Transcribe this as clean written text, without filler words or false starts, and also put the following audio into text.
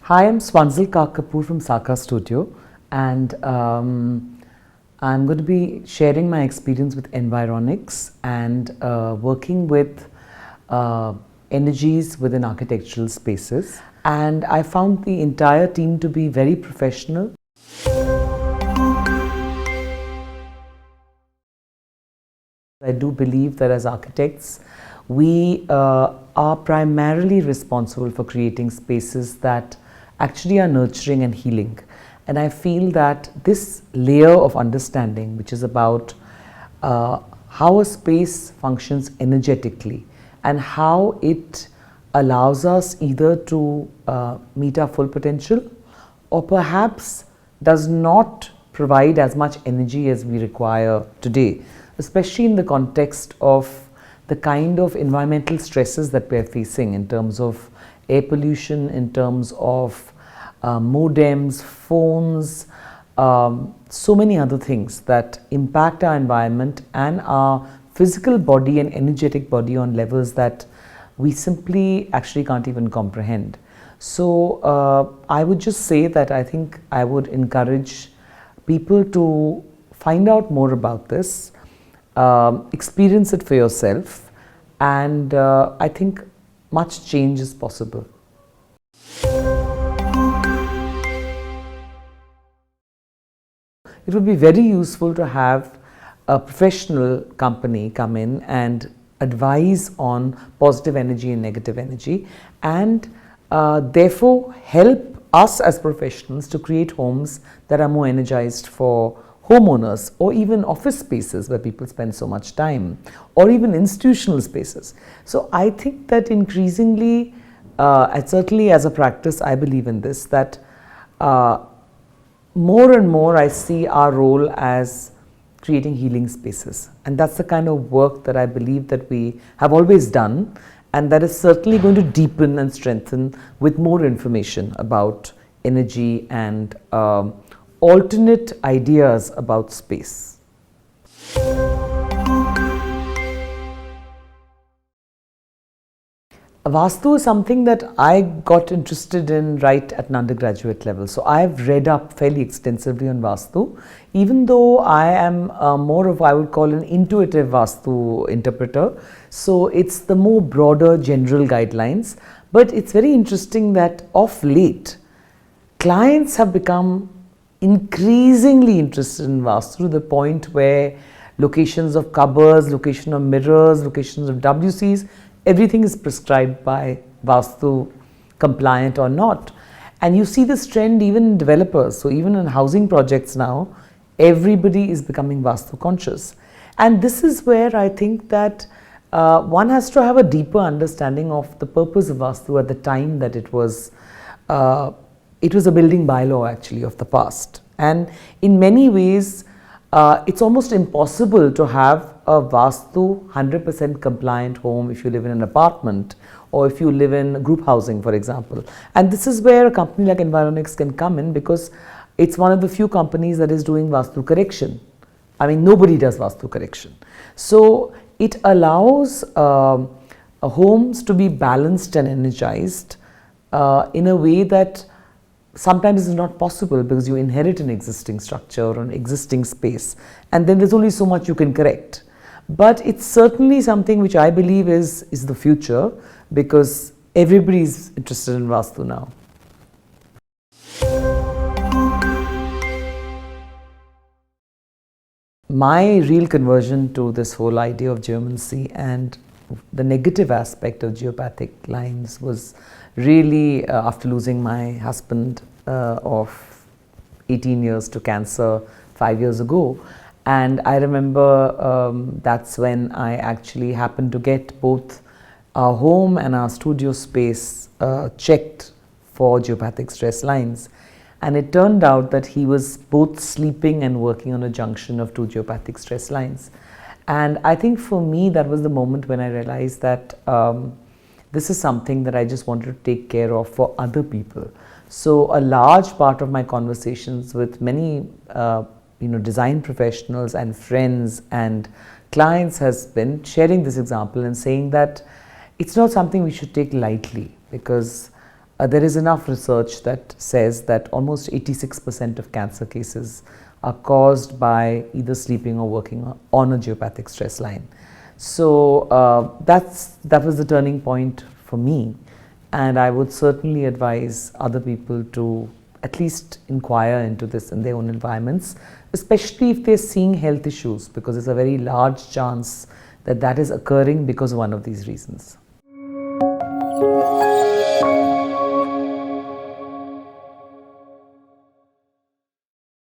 Hi, I'm Swanzil Kapoor from Saka Studio, and I'm going to be sharing my experience with Environics and working with uh, energies within architectural spaces. And I found the entire team to be very professional. I do believe that as architects, we are primarily responsible for creating spaces that actually are nurturing and healing. And I feel that this layer of understanding, which is about how a space functions energetically and how it allows us either to meet our full potential or perhaps does not provide as much energy as we require today, especially in the context of the kind of environmental stresses that we're facing in terms of air pollution, in terms of modems, phones, so many other things that impact our environment and our physical body and energetic body on levels that we simply actually can't even comprehend. So I would just say that I think I would encourage people to find out more about this, experience it for yourself, and I think much change is possible. It would be very useful to have a professional company come in and advise on positive energy and negative energy, and therefore help us as professionals to create homes that are more energized for homeowners, or even office spaces where people spend so much time, or even institutional spaces. So I think that increasingly, and certainly as a practice, I believe in this, that more and more I see our role as creating healing spaces, and that's the kind of work that I believe that we have always done, and that is certainly going to deepen and strengthen with more information about energy and alternate ideas about space. Vastu is something that I got interested in right at an undergraduate level. So I've read up fairly extensively on Vastu, even though I am more of, I would call, an intuitive Vastu interpreter. So it's the more broader general guidelines. But it's very interesting that of late, clients have become increasingly interested in Vastu to the point where locations of cupboards, location of mirrors, locations of WCs, everything is prescribed by Vastu, compliant or not. And you see this trend even in developers. So even in housing projects now, everybody is becoming Vastu conscious. And this is where I think that one has to have a deeper understanding of the purpose of Vastu at the time that it was a building bylaw actually of the past. And in many ways, it's almost impossible to have a Vastu 100% compliant home if you live in an apartment or if you live in group housing, for example. And this is where a company like Environics can come in, because it's one of the few companies that is doing Vastu correction. I mean, nobody does Vastu correction. So it allows homes to be balanced and energized in a way that sometimes it's not possible, because you inherit an existing structure or an existing space, and then there's only so much you can correct. But it's certainly something which I believe is the future, because everybody is interested in Vastu now. My real conversion to this whole idea of geomancy and the negative aspect of geopathic lines was really after losing my husband of 18 years to cancer 5 years ago. And I remember that's when I actually happened to get both our home and our studio space checked for geopathic stress lines. And it turned out that he was both sleeping and working on a junction of two geopathic stress lines. And I think for me, that was the moment when I realized that this is something that I just wanted to take care of for other people. So a large part of my conversations with many design professionals and friends and clients has been sharing this example and saying that it's not something we should take lightly, because there is enough research that says that almost 86% of cancer cases are caused by either sleeping or working on a geopathic stress line. So that was the turning point for me, and I would certainly advise other people to at least inquire into this in their own environments, especially if they're seeing health issues, because there's a very large chance that that is occurring because of one of these reasons.